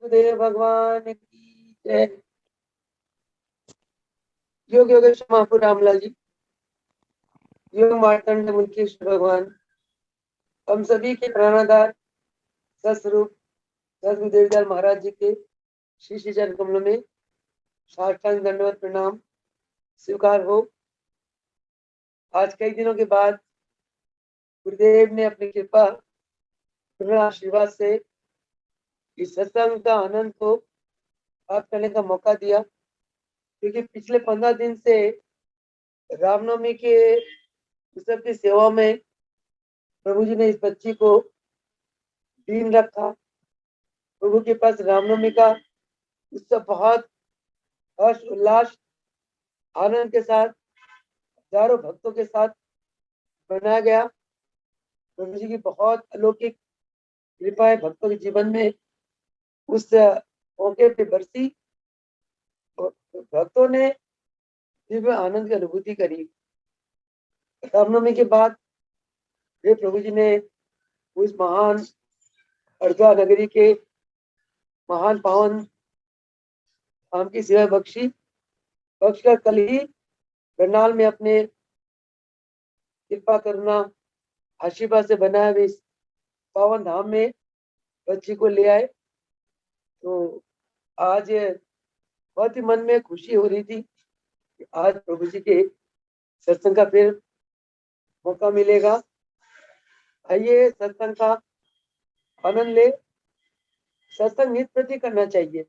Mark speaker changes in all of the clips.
Speaker 1: सदगुरुदेव भगवान की जय। योग योगेश महापुर रामलाल जी, योग मार्तंड मुनीश्वर भगवान, हम सभी के प्राणाधार सस्वरूप सदगुरुदेव महाराज जी के श्री श्री चरण कमलों में साष्टांग दंडवत प्रणाम स्वीकार हो। आज कई दिनों के बाद गुरुदेव ने अपनी कृपा आशीर्वाद से इस सत्संग का आनंद को प्राप्त करने का मौका दिया, क्योंकि पिछले 15 दिन से रामनवमी के उत्सव की सेवा में प्रभु जी ने इस बच्ची को दीन रखा। प्रभु के पास रामनवमी का उत्सव बहुत हर्ष उल्लास आनंद के साथ हजारों भक्तों के साथ मनाया गया। प्रभु जी की बहुत अलौकिक कृपा है भक्तों के जीवन में, उस मौके पे बरसी और भक्तों ने दिव्य आनंद की अनुभूति करी। रामनवमी के बाद वे प्रभु जी ने उस महान अर्धा नगरी के महान पावन धाम की सेवा बख्श कर कल ही करनाल में अपने कृपा करुणा आशीर्वाद से बनाए हुए इस पावन धाम में बच्ची को ले आए। तो आज बहुत ही मन में खुशी हो रही थी कि आज प्रभु जी के सत्संग का फिर मौका मिलेगा। आइए सत्संग का आनंद ले। सत्संग नित्य प्रति करना चाहिए।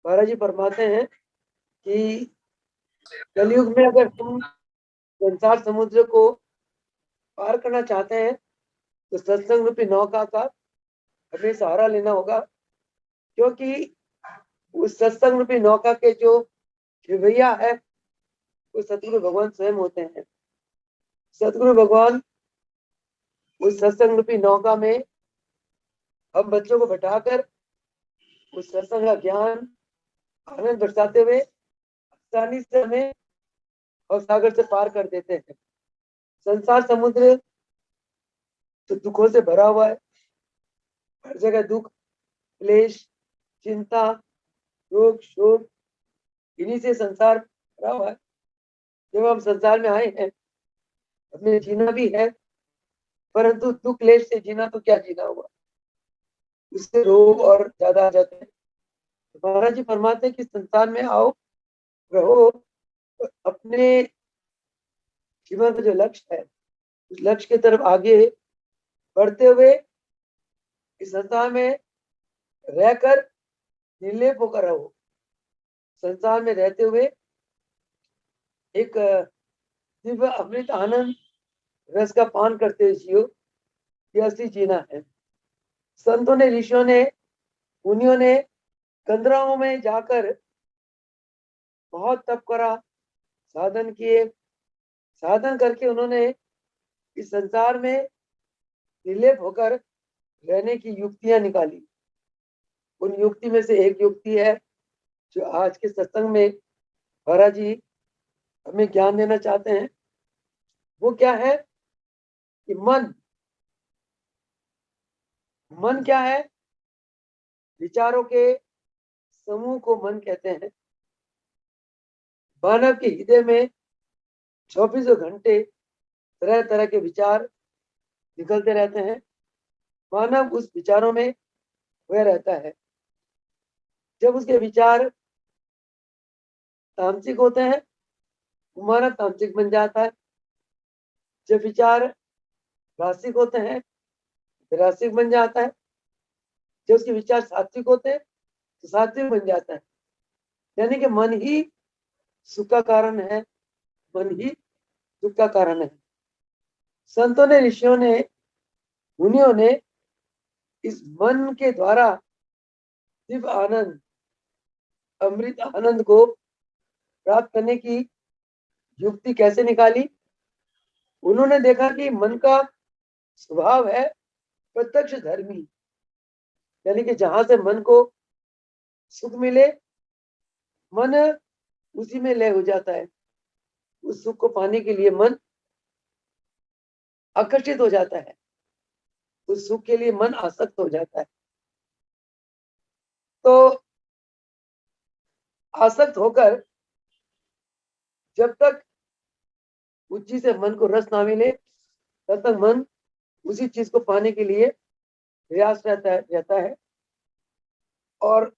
Speaker 1: महाराज जी फरमाते हैं कि कलयुग में अगर तुम संसार समुद्र को पार करना चाहते हैं तो सत्संग रूपी नौका का हमें सहारा लेना होगा, क्योंकि उस सत्संग रूपी नौका के जो खेवैया है वो सतगुरु भगवान स्वयं होते हैं। सतगुरु भगवान उस सत्संग रूपी नौका में हम बच्चों को बैठाकर उस सत्संग का ज्ञान आनंद बरसाते हुए आसानी से हमें और सागर से पार कर देते हैं। संसार समुद्र तो दुखों से भरा हुआ है, हर जगह दुख क्लेश चिंता रोग शोक, इन्हीं से संसार भरा हुआ है। जब हम संसार में आए हैं हमें जीना भी है, परंतु दुख क्लेश से जीना तो क्या जीना हुआ, उससे रोग और ज्यादा आ जाते हैं। महाराज जी फरमाते हैं कि संसार में आओ रहो, अपने जीवन का जो लक्ष्य है उस लक्ष्य की तरफ आगे बढ़ते हुए इस संसार में रहकर निर्लेप होकर रहो। संसार में रहते हुए एक दिव्य अमृत आनंद रस का पान करते हुए जियो, ये असली जीना है। संतों ने ऋषियों ने मुनियों ने कंदराओं में जाकर बहुत तप करा, साधन किए, साधन करके उन्होंने इस संसार में निर्लेप होकर रहने की युक्तियां निकाली। उन युक्ति में से एक युक्ति है जो आज के सत्संग में महाराज जी हमें ज्ञान देना चाहते हैं। वो क्या है कि मन क्या है? विचारों के समूह को मन कहते हैं। मानव के हृदय में 24 घंटे तरह तरह के विचार निकलते रहते हैं। मानव उस विचारों में वह रहता है। जब उसके विचार तामसिक होते हैं वो मानव तामसिक बन जाता है। जब विचार रासिक होते हैं रासिक बन जाता है। जब उसके विचार सात्विक होते हैं तो सात्विक बन जाता है। यानी कि मन ही सुख का कारण है, मन ही दुख का कारण है। संतों ने ऋषियों ने मुनियों ने इस मन के द्वारा दिव्य आनंद अमृत आनंद को प्राप्त करने की युक्ति कैसे निकाली? उन्होंने देखा कि मन का स्वभाव है प्रत्यक्ष धर्मी, यानी कि जहां से मन को सुख मिले मन उसी में लय हो जाता है। उस सुख को पाने के लिए मन आकर्षित हो जाता है, उस सुख के लिए मन आसक्त हो जाता है। तो आसक्त होकर जब तक उस चीज से मन को रस ना मिले तब तक मन उसी चीज को पाने के लिए प्रयास रहता है। और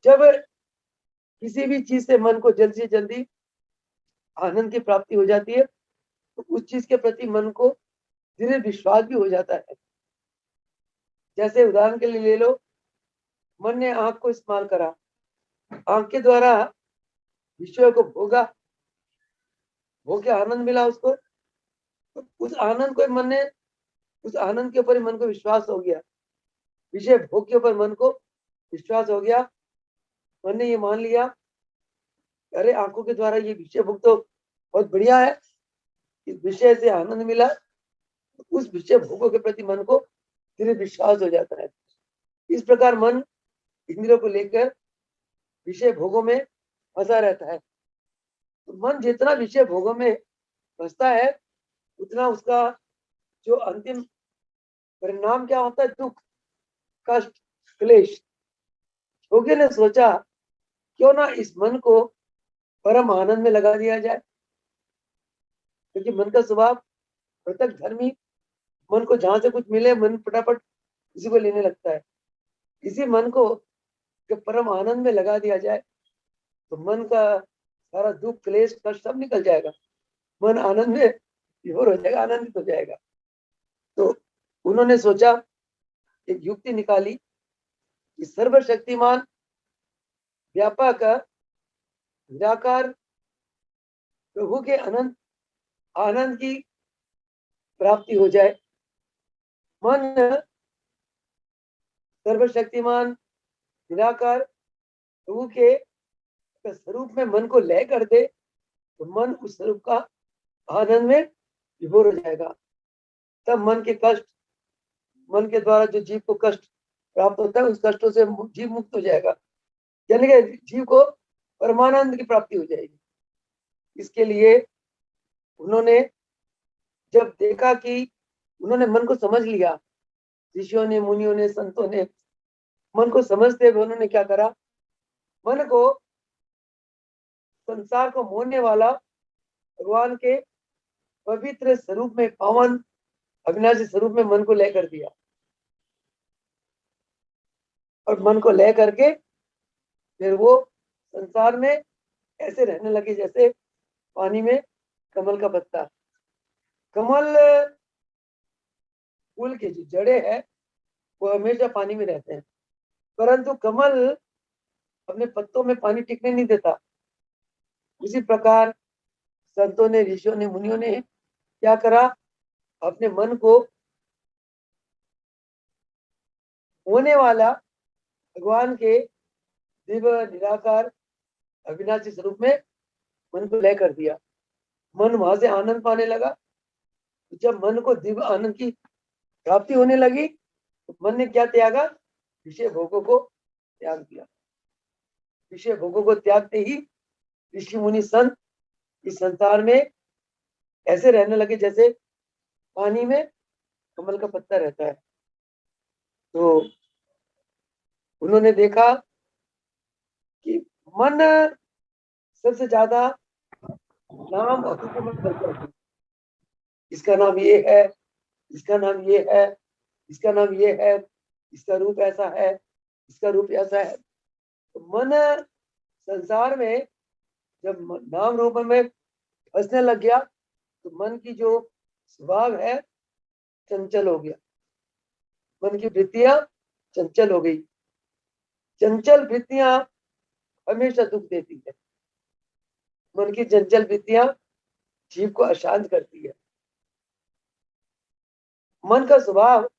Speaker 1: जब किसी भी चीज से मन को जल्दी से जल्दी आनंद की प्राप्ति हो जाती है तो उस चीज के प्रति मन को धीरे विश्वास भी हो जाता है। जैसे उदाहरण के लिए ले लो, मन ने आंख को इस्तेमाल करा, आंख के द्वारा विषय को भोगा, भोग के आनंद मिला उसको, तो उस आनंद को मन ने, उस आनंद के ऊपर मन को विश्वास हो गया, विषय भोग के ऊपर मन को विश्वास हो गया। मन ने ये मान लिया, अरे आंखों के द्वारा ये विषय भोग तो बहुत बढ़िया है, इस विषय से आनंद मिला, तो उस विषय भोगों के प्रति मन को धीरे विश्वास हो जाता है। इस प्रकार मन इंद्रियों को लेकर विषय भोगों में फंसा रहता है। तो मन जितना विषय भोगों में फंसता है उतना उसका जो अंतिम परिणाम क्या होता है, दुख, कष्ट, क्लेश। योगी ने सोचा क्यों ना इस मन को परम आनंद में लगा दिया जाए, क्योंकि मन का स्वभाव पृथक धर्मी, मन को जहां से कुछ मिले मन फटाफट उसी को लेने लगता है। इसी मन को जब परम आनंद में लगा दिया जाए तो मन का सारा दुख, क्लेश, कष्ट सब निकल जाएगा, मन आनंद में विभोर हो जाएगा, आनंदित हो जाएगा। तो उन्होंने सोचा, एक युक्ति निकाली कि सर्वशक्तिमान, व्यापक, निराकार प्रभु के अनंत आनंद की प्राप्ति हो जाए। मन सर्वशक्तिमान, निराकार प्रभु के स्वरूप में मन को लय कर दे तो मन उस स्वरूप का आनंद में विभोर हो जाएगा। तब मन के कष्ट, मन के द्वारा जो जीव को कष्ट प्राप्त होता है उस कष्टों से जीव मुक्त हो जाएगा, यानी कि जीव को परमानंद की प्राप्ति हो जाएगी। इसके लिए उन्होंने जब देखा कि उन्होंने मन को समझ लिया, ऋषियों ने, मुनियों ने, संतों ने मन को समझते हुए उन्होंने क्या करा, मन को संसार को मोहने वाला भगवान के पवित्र स्वरूप में, पावन अविनाशी स्वरूप में मन को लय कर दिया। और मन को लय करके फिर वो संसार में ऐसे रहने लगे जैसे पानी में कमल का पत्ता। कमल फूल के जो जड़े है वो हमेशा पानी में रहते हैं, परंतु कमल अपने पत्तों में पानी टिकने नहीं देता। उसी प्रकार संतों ने, ऋषियों ने, मुनियों ने क्या करा, अपने मन को होने वाला भगवान के दिव्य, निराकार, अविनाशी स्वरूप में मन को लय कर दिया। मन वहां से आनंद पाने लगा। जब मन को दिव्य आनंद की प्राप्ति होने लगी तो मन ने क्या त्यागा, विषय भोगों को त्याग दिया। विषय भोगों को त्यागते ही ऋषि मुनि संत इस संसार में ऐसे रहने लगे जैसे पानी में कमल का पत्ता रहता है। तो उन्होंने देखा कि मन सबसे ज्यादा नाम और रूपों में बदलता है। इसका नाम ये है, इसका नाम ये है, इसका नाम ये है, इसका रूप ऐसा है, इसका रूप ऐसा है। तो मन संसार में जब नाम रूप में फंसने लग गया तो मन की जो स्वभाव है चंचल हो गया, मन की वृत्तियां चंचल हो गई। चंचल वृत्तियां हमेशा दुख देती है। मन की चंचल वृत्तियां जीव को अशांत करती है। मन का स्वभाव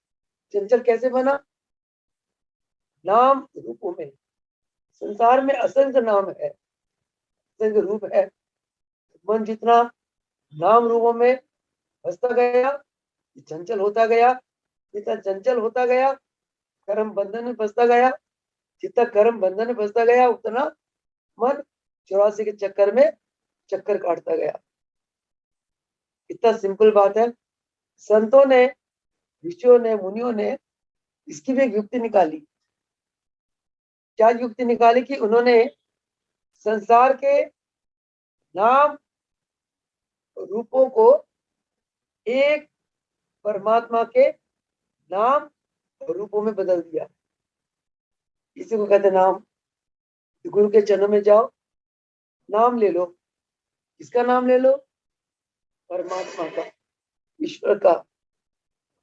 Speaker 1: चंचल कैसे बना, नाम रूपों में। संसार में असंख्य नाम है, असंख्य रूप है। मन जितना नाम रूपों में फंसता गया, चंचल होता गया। जितना चंचल होता गया, कर्म बंधन में फंसता गया। जितना कर्म बंधन में फंसता गया उतना मन 84 के चक्कर में चक्कर काटता गया। इतना सिंपल बात है। संतों ने, ऋषियों ने, मुनियों ने इसकी भी एक युक्ति निकाली। क्या युक्ति निकाली कि उन्होंने संसार के नाम रूपों को एक परमात्मा के नाम और रूपों में बदल दिया। इसी को कहते नाम। गुरु के चरणों में जाओ, नाम ले लो। किसका नाम ले लो? परमात्मा का, ईश्वर का।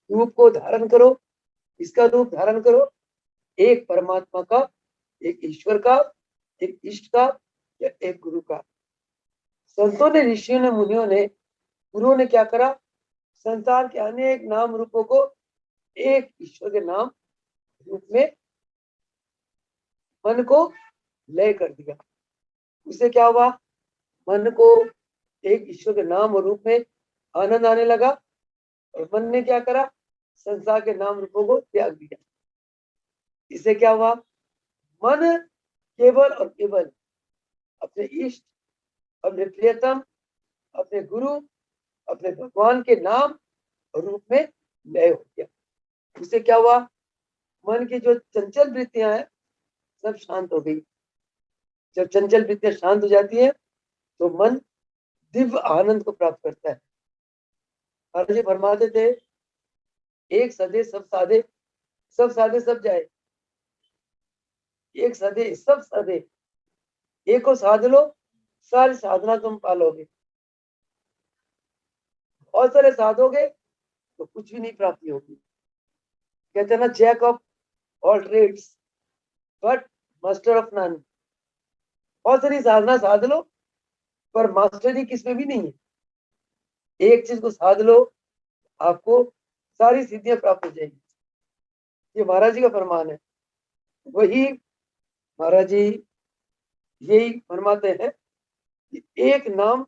Speaker 1: रूप को धारण करो। इसका रूप धारण करो। एक परमात्मा का, एक ईश्वर का, एक इष्ट का या एक गुरु का। संतों ने, ऋषियों ने, मुनियों ने, गुरुओं ने क्या करा? संसार के अनेक नाम रूपों को एक ईश्वर के नाम रूप में मन को लय कर दिया। उससे क्या हुआ? मन को एक ईश्वर के नाम और रूप में आनंद आने लगा और मन ने क्या करा? संसार के नाम रूपों को त्याग दिया। इससे क्या हुआ? मन केवल और केवल अपने इष्ट, अपने प्रियतम, अपने गुरु, अपने भगवान के नाम और रूप में लय हो गया। उससे क्या हुआ? मन की जो चंचल वृत्तियां हैं सब शांत हो गई। जब चंचल वृत्तियां शांत हो जाती है तो मन दिव्य आनंद को प्राप्त करता है। महाराज जी फरमाते थे, एक सदे सब साधे, सब साधे सब जाए। एक सदे सब साधे, एक को साध लो, सारी साधना तुम पालोगे। और सारे साधोगे तो कुछ भी नहीं प्राप्ति होगी। कहते हैं ना, jack of all trades but master of none. बहुत सारी साधना साध लो पर मास्टरी किसमें भी नहीं है। एक चीज को साध लो, आपको सारी सिद्धियां प्राप्त हो जाएगी। ये महाराज जी का फरमान है। वही महाराज जी यही फरमाते हैं कि एक नाम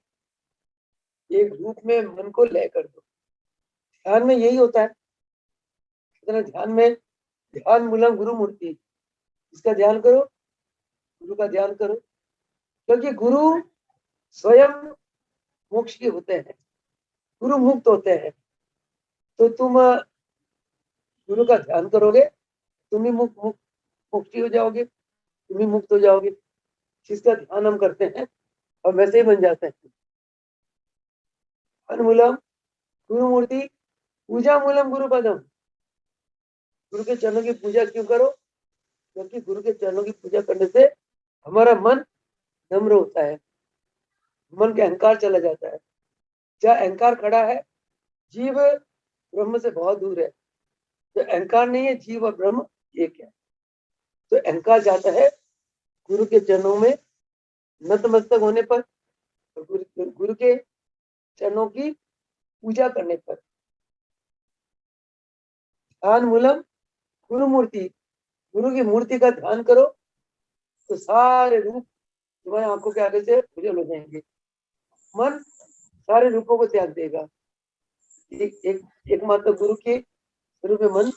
Speaker 1: एक रूप में मन को लय कर दो। ध्यान में यही होता है। ध्यान में ध्यान मूलम गुरु मूर्ति, इसका ध्यान करो, गुरु का ध्यान करो। क्योंकि गुरु स्वयं मोक्ष के होते हैं, गुरु मुक्त होते हैं। तो तुम गुरु का ध्यान करोगे, तुम ही मुक्ति हो जाओगे, तुम ही मुक्त हो जाओगे। जिसका ध्यान हम करते हैं और वैसे ही बन जाते हैं। अनुमूलम गुरु मूर्ति, पूजा मूलम गुरु पदम। गुरु के चरणों की पूजा क्यों करो? क्योंकि गुरु के चरणों की पूजा करने से हमारा मन नम्र होता है, मन का अहंकार चला जाता है। जहाँ अहंकार खड़ा है, जीव ब्रह्म से बहुत दूर है। तो अहंकार नहीं है, जीव और ब्रह्म एक है। तो अहंकार जाता है गुरु के चरणों में नतमस्तक होने पर, गुरु के चरणों की पूजा करने पर। ध्यान मूलम गुरु मूर्ति, गुरु की मूर्ति का ध्यान करो तो सारे रूप तुम्हारी आंखों के आगे से उजल हो जाएंगे। मन सारे रूपों को त्याग देगा। एक मात्र गुरु के रूप में मन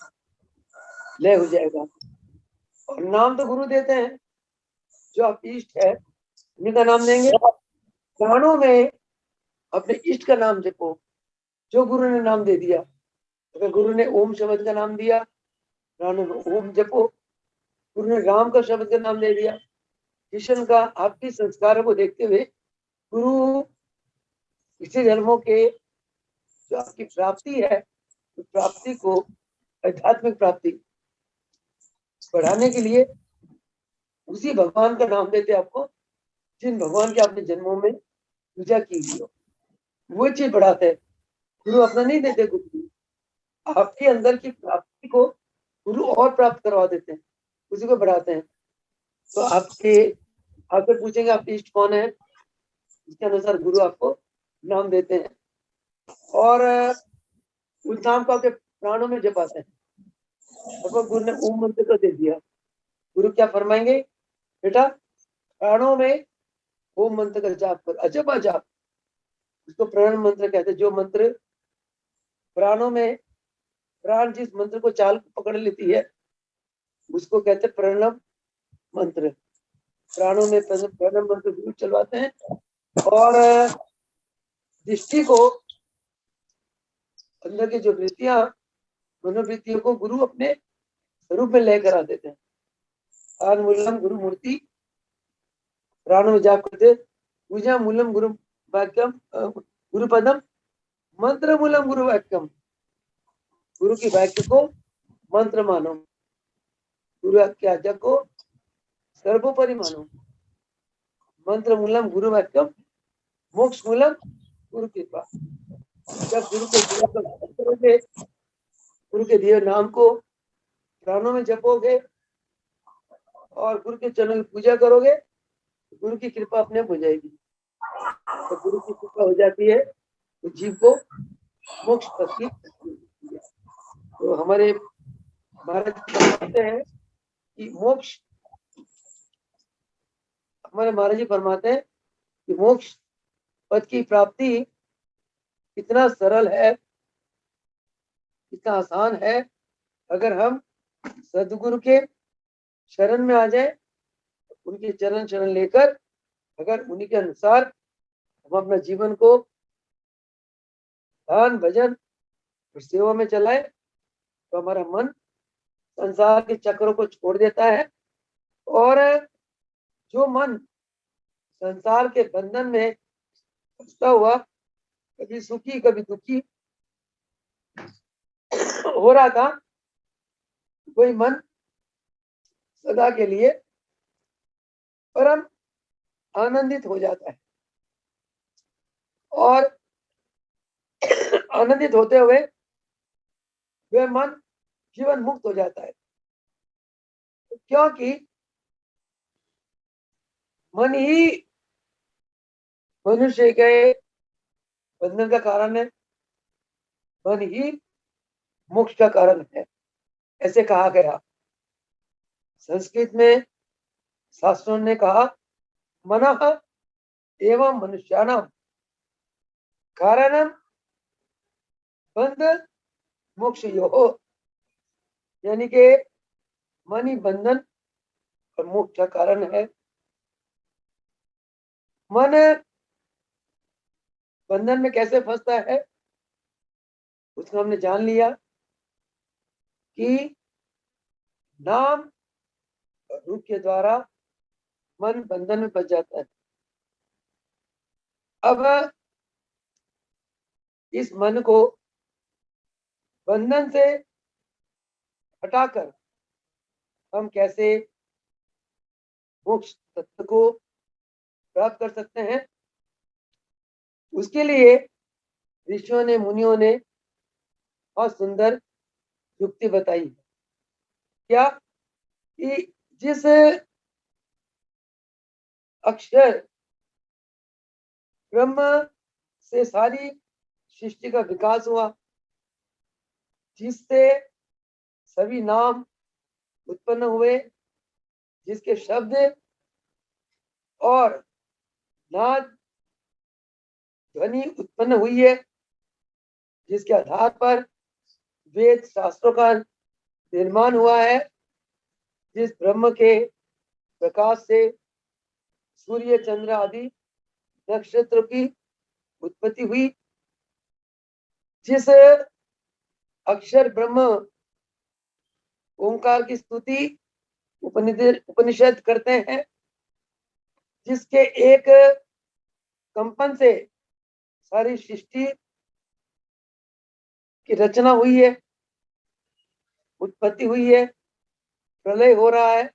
Speaker 1: लय हो जाएगा। और नाम तो गुरु देते हैं, जो आप इष्ट है उन्हीं का नाम देंगे। प्राणों में अपने इष्ट का नाम जपो, जो गुरु ने नाम दे दिया। अगर गुरु ने ओम शब्द का नाम दिया, प्राणों में ओम जपो। गुरु ने राम का शब्द का नाम दे दिया, कृष्ण का। आपके संस्कारों को देखते हुए गुरु इसी जन्मों के जो आपकी प्राप्ति है, उस प्राप्ति को, आध्यात्मिक प्राप्ति बढ़ाने के लिए उसी भगवान का नाम देते आपको, जिन भगवान के आपने जन्मों में पूजा की हुई हो। वो चीज बढ़ाते हैं। गुरु अपना नहीं देते, गुरु आपके अंदर की प्राप्ति को गुरु और प्राप्त करवा देते हैं, उसी को बढ़ाते हैं। तो आपसे पूछेंगे आपके इष्ट कौन है, इसके अनुसार गुरु आपको नाम देते हैं और उस नाम को आपके प्राणों में जपाते हैं। तो गुरु ने ओम मंत्र को दे दिया, गुरु क्या फरमाएंगे? बेटा प्राणों में ओम मंत्र का जाप कर, अजब जाप। उसको प्राण मंत्र कहते हैं। जो मंत्र प्राणों में, प्राण जिस मंत्र को चाल पकड़ लेती है उसको कहते हैं प्रणव मंत्र। प्राणों में प्रणव मंत्र गुरु चलवाते हैं और दृष्टि को, अंदर की जो वृत्तियां, मनोवृत्तियों को गुरु अपने स्वरूप में लेकर आ देते हैं। मूलम गुरु मूर्ति प्राण में जाप करते, पूजा मूलम गुरु वाक्यम गुरु पदम, मंत्र मूलम गुरु वाक्यम, गुरु की वाक्य को मंत्र मानो, गुरु की आज्ञा को सर्वोपरि मानो, मंत्र मूलम गुरु वाक्यम, मोक्ष मूलम गुरु कृपा। जब गुरु के दिए को करोगे, गुरु के दिए नाम को प्राणों में जपोगे और गुरु के चरणों की पूजा करोगे, गुरु की कृपा अपने आप हो जाएगी। तो गुरु की कृपा हो जाती है तो जीव को मोक्ष तक की। तो हमारे महाराज फरमाते हैं कि मोक्ष, हमारे महाराज जी फरमाते हैं कि मोक्ष पद की प्राप्ति इतना सरल है, इतना आसान है, अगर हम सदगुरु के शरण में आ जाए, उनके चरण शरण लेकर अगर उन्हीं के अनुसार हम अपना जीवन को दान भजन और सेवा में चलाए, तो हमारा मन संसार के चक्रों को छोड़ देता है। और जो मन संसार के बंधन में फंसा हुआ, कभी सुखी कभी दुखी हो रहा था, वही मन सदा के लिए परम आनंदित हो जाता है और आनंदित होते हुए वह मन जीवन मुक्त हो जाता है, क्योंकि मन ही मनुष्य के बंधन का कारण है, मन ही मोक्ष का कारण है, ऐसे कहा गया। संस्कृत में शास्त्रों ने कहा, मनः एवं मनुष्याणां कारणम बंध मोक्षयोः, यानी कि मन ही बंधन और मोक्ष का कारण है। मन बंधन में कैसे फंसता है उसको हमने जान लिया कि नाम और रूप के द्वारा मन बंधन में फंस जाता है। अब इस मन को बंधन से हटाकर हम कैसे मोक्ष तत्व को प्राप्त कर सकते हैं, उसके लिए ऋषियों ने मुनियों ने बहुत सुंदर युक्ति बताई। क्या कि जिस अक्षर ब्रह्म से सारी सृष्टि का विकास हुआ, जिससे सभी नाम उत्पन्न हुए, जिसके शब्द और नाद ध्वनि उत्पन्न हुई है, जिसके आधार पर वेद शास्त्रों का निर्माण हुआ है, जिस ब्रह्म के प्रकाश से सूर्य चंद्र आदि नक्षत्र की उत्पत्ति हुई, जिस अक्षर ब्रह्म ओंकार की स्तुति उपनिषद करते हैं, जिसके एक कंपन से सारी सृष्टि की रचना हुई है, उत्पत्ति हुई है, प्रलय हो रहा है,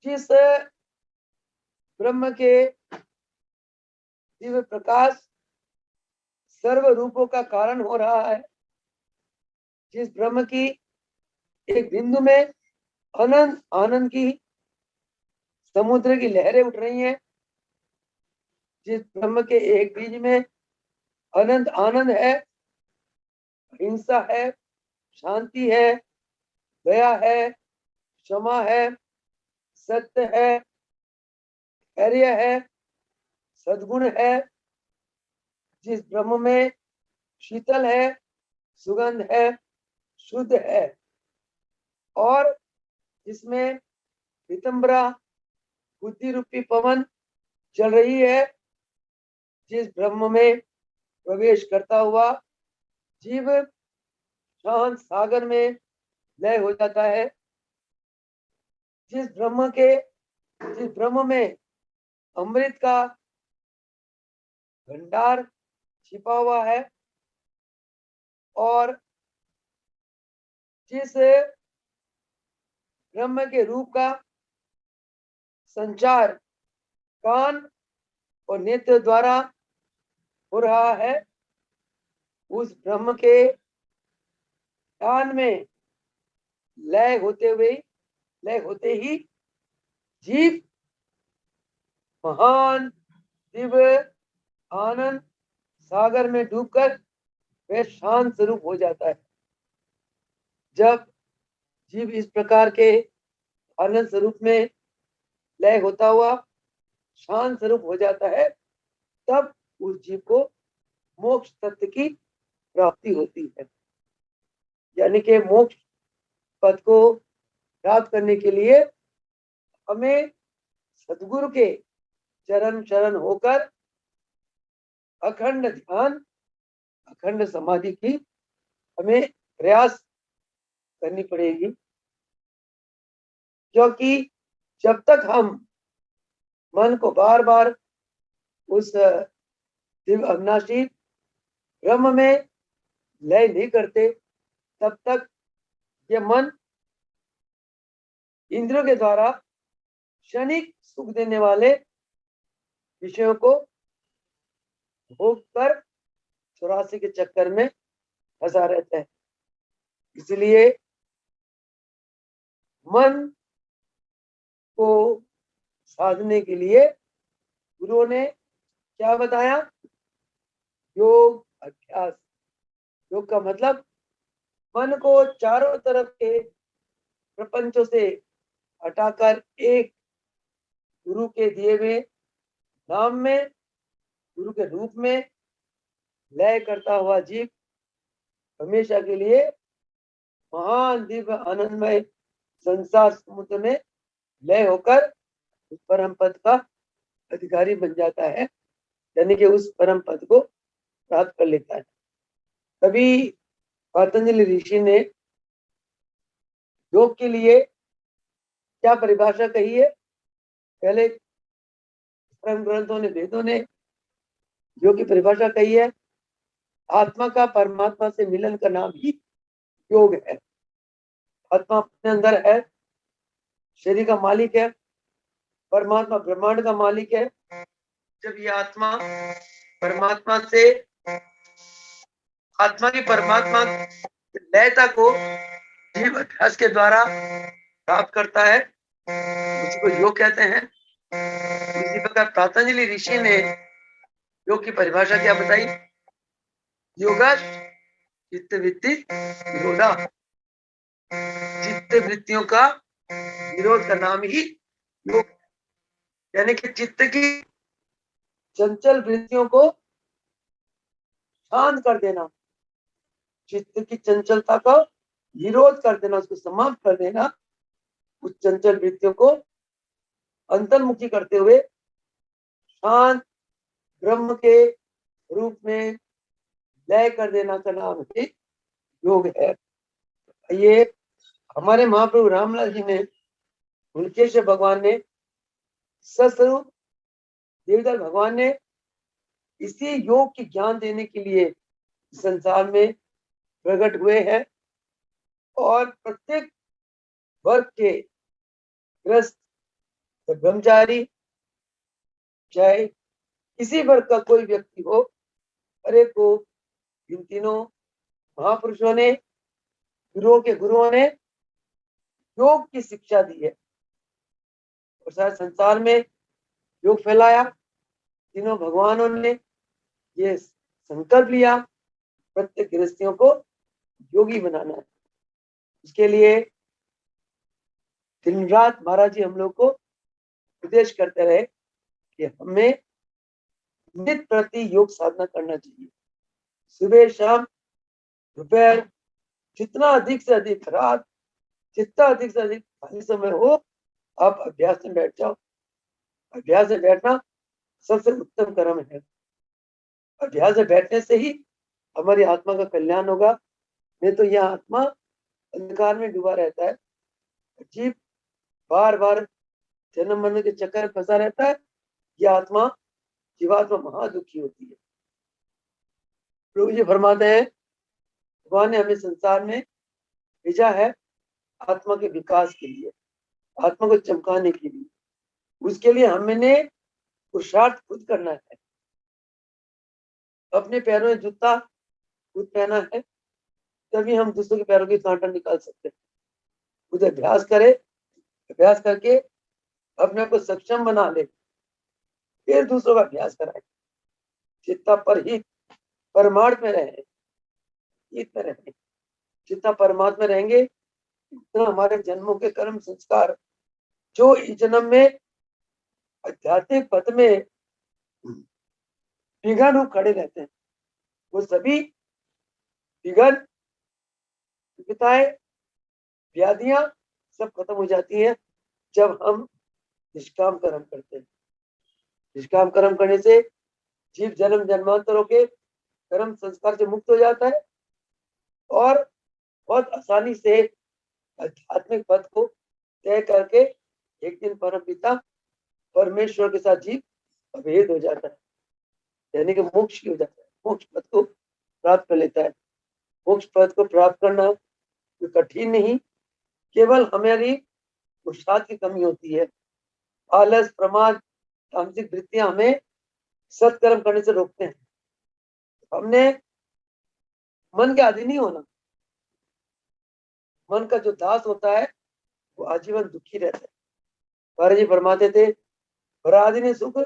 Speaker 1: जिस ब्रह्म के दिव्य प्रकाश सर्व रूपों का कारण हो रहा है, जिस ब्रह्म की एक बिंदु में अनंत आनंद की समुद्र की लहरें उठ रही हैं, जिस ब्रह्म के एक बीज में अनंत आनंद है, हिंसा है, शांति है, दया है, क्षमा है, सत्य है, धैर्य है, सद्गुण है, जिस ब्रह्म में शीतल है, सुगंध है, शुद्ध है, और जिसमें पीतम्बरा बुद्धि रूपी पवन चल रही है, जिस ब्रह्म में प्रवेश करता हुआ जीव शांत सागर में लय हो जाता है, जिस ब्रह्म में अमृत का भंडार छिपा हुआ है और जिस ब्रह्म के रूप का संचार कान और नेत्र द्वारा हो रहा है, उस ब्रह्म के कान में लय होते ही जीव महान दिव्य आनंद सागर में डूबकर वह शांत स्वरूप हो जाता है। जब जीव इस प्रकार के आनंद स्वरूप में लय होता हुआ शांत स्वरूप हो जाता है, तब उस जीव को मोक्ष तत्व की प्राप्ति होती है। यानी कि मोक्ष पद को प्राप्त करने के लिए हमें सदगुरु के चरण शरण होकर अखंड ध्यान, अखंड समाधि की हमें प्रयास करनी पड़ेगी, क्योंकि जब तक हम मन को बार बार उस दिव्य अविनाशी ब्रह्म में लय नहीं करते, तब तक ये मन इंद्रियों के द्वारा क्षणिक सुख देने वाले विषयों को भोग कर 84 के चक्कर में फंसा रहता है। इसलिए मन को साधने के लिए गुरुओं ने क्या बताया? योग अभ्यास। योग का मतलब मन को चारों तरफ के प्रपंचों से हटाकर एक गुरु के दिए हुए नाम में, गुरु के रूप में लय करता हुआ जीव हमेशा के लिए महान दिव्य आनंदमय संसार समुद्र में लय होकर उस परम पद का अधिकारी बन जाता है, यानी कि उस परम पद को प्राप्त कर लेता है। तभी पतंजलि ऋषि ने योग के लिए क्या परिभाषा कही है? पहले परम ग्रंथों ने, वेदों ने योग की परिभाषा कही है, आत्मा का परमात्मा से मिलन का नाम ही योग है। आत्मा अपने अंदर है, शरीर का मालिक है, परमात्मा ब्रह्मांड का मालिक है। जब ये आत्मा परमात्मा से, आत्मा की परमात्मा लयता को जीव अभ्यास के द्वारा प्राप्त करता है, उसी को योग कहते हैं। इसी प्रकार पतंजलि ऋषि ने योग की परिभाषा क्या बताई? योगा चित्त वृत्ति निरोधा। चित्त वृत्तियों का निरोध का नाम ही योग, यानी कि चित्त की चंचल वृत्तियों को शांत कर देना, चित्त की चंचलता का निरोध कर देना, उसको समाप्त कर देना, उस चंचल वृत्तियों को अंतर्मुखी करते हुए शांत ब्रह्म के रूप में लय कर देना का नाम ही योग है। ये हमारे महाप्रभु रामलाल जी ने, उनके से भगवान ने, सस्वरूप देवदत्त भगवान ने इसी योग की ज्ञान देने के लिए संसार में प्रकट हुए हैं और प्रत्येक वर्ग के ग्रस्त ब्रह्मचारी, चाहे किसी वर्ग का कोई व्यक्ति हो, हर एक को इन तीनों महापुरुषों ने, गुरुओं ने योग की शिक्षा दी है और सारे संसार में योग फैलाया। तीनों भगवानों ने ये संकल्प लिया प्रत्येक गृहस्थियों को योगी बनाना है। इसके लिए दिन रात महाराज जी हम लोग को उपदेश करते रहे कि हमें नित्य प्रति योग साधना करना चाहिए। सुबह शाम दोपहर, जितना अधिक से अधिक, रात जितना अधिक से अधिक खाली समय हो, आप अभ्यास में बैठ जाओ। अभ्यास में बैठना सबसे उत्तम कर्म है। अभ्यास में बैठने से ही हमारी आत्मा का कल्याण होगा, नहीं तो यह आत्मा अंधकार में डूबा रहता है। जीव बार बार जन्म मरने के चक्कर में फंसा रहता है, यह आत्मा जीवात्मा महादुखी होती है। प्रभु जी फरमाते हैं भगवान ने हमें संसार में भेजा है आत्मा के विकास के लिए, आत्मा को चमकाने के लिए। उसके लिए हमने पुरुषार्थ खुद करना है। अपने पैरों में जूता खुद पहना है, तभी हम दूसरों के पैरों की कांटा निकाल सकते हैं। खुद अभ्यास करे, अभ्यास करके अपने आप को सक्षम बना ले, फिर दूसरों का अभ्यास कराए। जितना परहित परमार्थ में रहे, हित में रहे, जितना परमात्मा में रहेंगे उतना हमारे जन्मों के कर्म संस्कार जो इस जन्म में आध्यात्मिक पथ में विघन रूप खड़े रहते हैं, वो सभी विघन विपदाएं व्याधियां सब खत्म हो जाती हैं जब हम निष्काम कर्म करते हैं। निष्काम कर्म करने से जीव जन्म जन्मांतरों के कर्म संस्कार से मुक्त हो जाता है और बहुत आसानी से आध्यात्मिक पथ को तय करके एक दिन परम पिता परमेश्वर के साथ जीव अभेद हो जाता है, यानी कि मोक्ष हो जाता है, मोक्ष पद को प्राप्त कर लेता है। मोक्ष पद को प्राप्त करना कोई कठिन नहीं, केवल हमारी पुरुषार्थ की कमी होती है। आलस, प्रमाद, तामसिक वृत्तियां हमें सत्कर्म करने से रोकते हैं। हमने मन के आदि नहीं होना। मन का जो दास होता है वो आजीवन दुखी रहता है। महाराज जी फरमाते थे पराधी ने सुख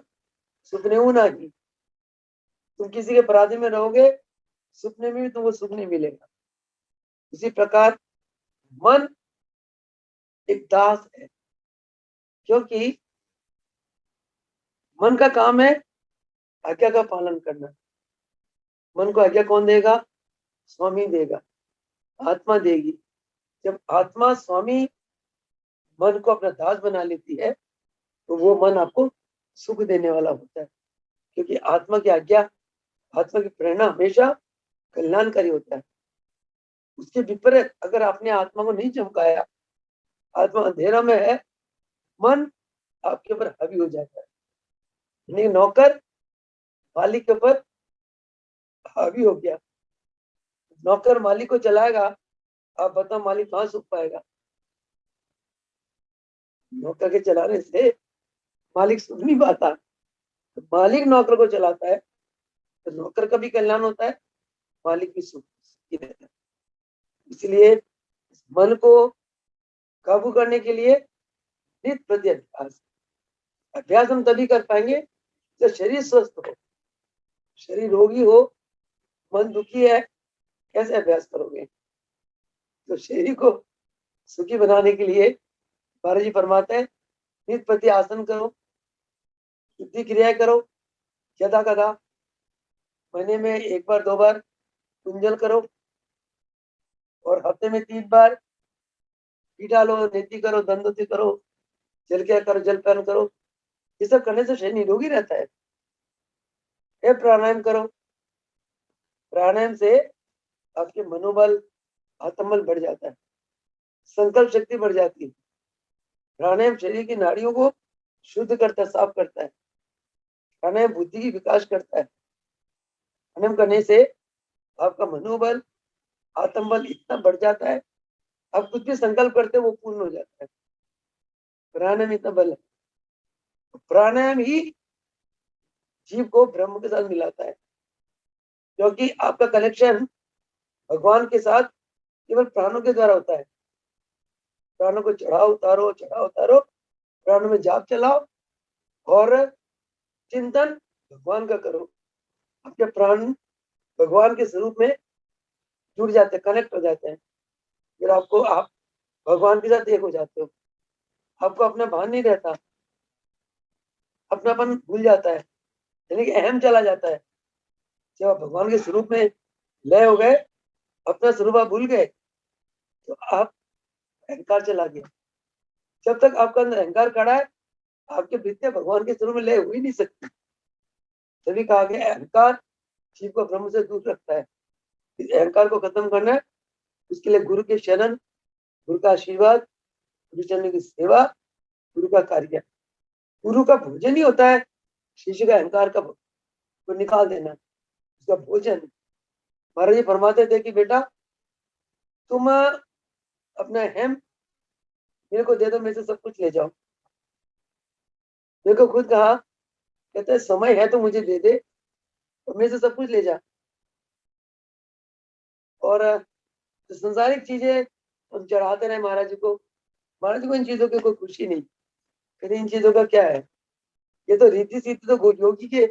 Speaker 1: सुपने नहीं। तुम किसी के पराधी में रहोगे, सुपने में भी तुमको सुख नहीं मिलेगा। इसी प्रकार मन एक दास है, क्योंकि मन का काम है आज्ञा का पालन करना। मन को आज्ञा कौन देगा? स्वामी देगा, आत्मा देगी। जब आत्मा स्वामी मन को अपना दास बना लेती है तो वो मन आपको सुख देने वाला होता है, क्योंकि आत्मा की आज्ञा, आत्मा की प्रेरणा हमेशा कल्याणकारी होता है। उसके विपरीत अगर आपने आत्मा को नहीं चमकाया, आत्मा अंधेरा में है, मन आपके ऊपर हावी हो जाता है। यानी नौकर मालिक के ऊपर हावी हो गया, नौकर मालिक को चलाएगा, आप बताओ मालिक कहाँ सुख पाएगा? नौकर के चलाने से मालिक सुख नहीं पाता। तो मालिक नौकर को चलाता है तो नौकर का भी कल्याण होता है, मालिक भी सुखी रहता है। इसलिए मन को काबू करने के लिए नित्य प्रति अभ्यास, अभ्यास हम तभी कर पाएंगे जब शरीर स्वस्थ हो। शरीर रोगी हो, मन दुखी है, कैसे अभ्यास करोगे? तो शरीर को सुखी बनाने के लिए महाराज जी फरमाते हैं नित्य प्रति आसन करो, शुद्धि क्रियाएं करो, यथा कथा महीने में 1 बार 2 बार कुंजल करो, और हफ्ते में 3 बार पीठा लो, नेति करो, दंडोती करो, जल क्या करो, जल पान करो। ये सब करने से शरीर निरोगी रहता है। प्राणायाम करो, प्राणायाम से आपके मनोबल, आत्मबल बढ़ जाता है, संकल्प शक्ति बढ़ जाती है। प्राणायाम शरीर की नाड़ियों को शुद्ध करता है, साफ करता है। प्राणायाम बुद्धि की विकास करता है। प्राणायाम करने से आपका मनोबल, आत्मबल इतना बढ़ जाता है, आप कुछ भी संकल्प करते हैं वो पूर्ण हो जाता है। प्राणायाम इतना बल है। प्राणायाम ही जीव को ब्रह्म के साथ मिलाता है, क्योंकि आपका कनेक्शन भगवान के साथ केवल प्राणों के द्वारा होता है। प्राणों को चढ़ाओ उतारो, चढ़ाओ उतारो, प्राणों में जाप चलाओ और चिंतन भगवान का करो। आपके प्राण भगवान के स्वरूप में जुड़ जाते हैं, कनेक्ट हो जाते हैं। फिर आपको आप भगवान के साथ एक हो जाते हो। आपको अपना भान नहीं रहता, अपनापन भूल जाता है, यानी कि अहम चला जाता है। जब आप भगवान के स्वरूप में लय हो गए, अपना स्वरूप आप भूल गए, तो आप अहंकार चला गया। जब तक आपका अंदर अहंकार खड़ा है, आपके वृत्तियां भगवान के स्वरूप में लय हो ही नहीं सकती। तभी कहा गया अहंकार जीव को ब्रह्म से दूर रखता है। इस अहंकार को खत्म करना है, उसके लिए गुरु के शरण, गुरु का आशीर्वाद, गुरुचरण की सेवा गुरु का कार्य। गुरु का भोजन ही होता है शिष्य का अहंकार का को निकाल देना, उसका भोजन। महाराज जी फरमाते थे कि बेटा तुम अपना हेम मेरे को दे दो, मेरे से सब कुछ ले जाओ। मेरे को खुद कहा, कहते समय है तो मुझे दे दे और मेरे से सब कुछ ले जा। और तो संसारिक चीजें हम चढ़ाते रहे महाराज जी को। महाराज जी को इन चीजों की कोई खुशी नहीं। कहते इन चीजों का क्या है, ये तो रिद्धि सिद्धि तो योगी के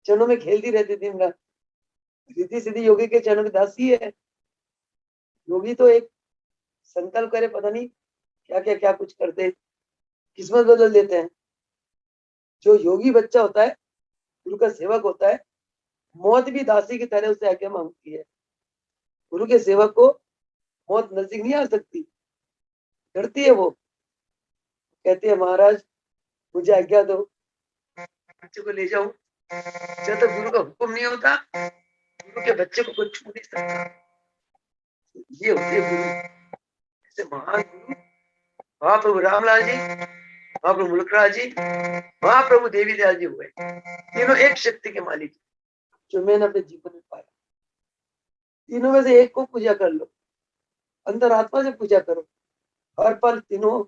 Speaker 1: चरणों में खेलती रहती थी। मेरा रिद्धि सिद्धि योगी के चरणों की दासी है। योगी तो एक संकल्प करे, पता नहीं क्या क्या क्या कुछ करते, किस्मत बदल देते हैं। जो योगी बच्चा होता है, गुरु का सेवक होता है, मौत भी दासी की तरह उसे आज्ञा मांगती है। गुरु के सेवक को मौत नजदीक नहीं आ सकती, डरती है वो। कहती है महाराज मुझे आज्ञा दो, बच्चे को ले जाऊं। जब तक गुरु का हुक्म नहीं होता, गुरु के बच्चे को कोई छू नहीं सकता। ये होते गुरु। ऐसे महान गुरु महाप्रभु रामलाल जी, महाप्रभु मुलकराज जी, महाप्रभु देवी दयाल जी हुए। तीनों एक शक्ति के मालिक जो मैंने अपने जीवन में पाया। तीनों में से एक को पूजा कर लो, अंतरात्मा से पूजा करो। हर पल तीनों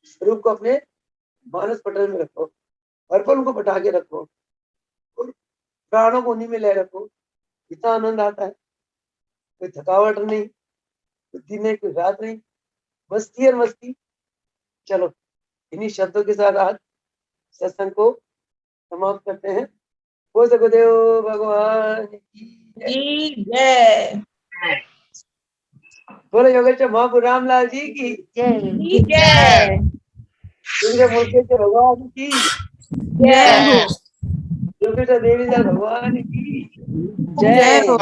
Speaker 1: स्वरूप को अपने मानस पटल में रखो, हर पल उनको बैठा के रखो और प्राणों को उन्हीं में ले रखो। इतना आनंद आता है, कोई थकावट नहीं, कोई दिन नहीं, कोई रात नहीं, मस्ती और मस्ती। चलो इन्हीं शब्दों के साथ आज सत्संग को समाप्त करते हैं। हो सकुदेव भगवान की
Speaker 2: जय।
Speaker 1: बोलो योगेश्वर महाप्रभु रामलाल जी की
Speaker 2: जय।
Speaker 1: मुलकेश्वर भगवान की
Speaker 2: जय।
Speaker 1: योगेश्वर देवी दयाल भगवान की
Speaker 2: जय हो।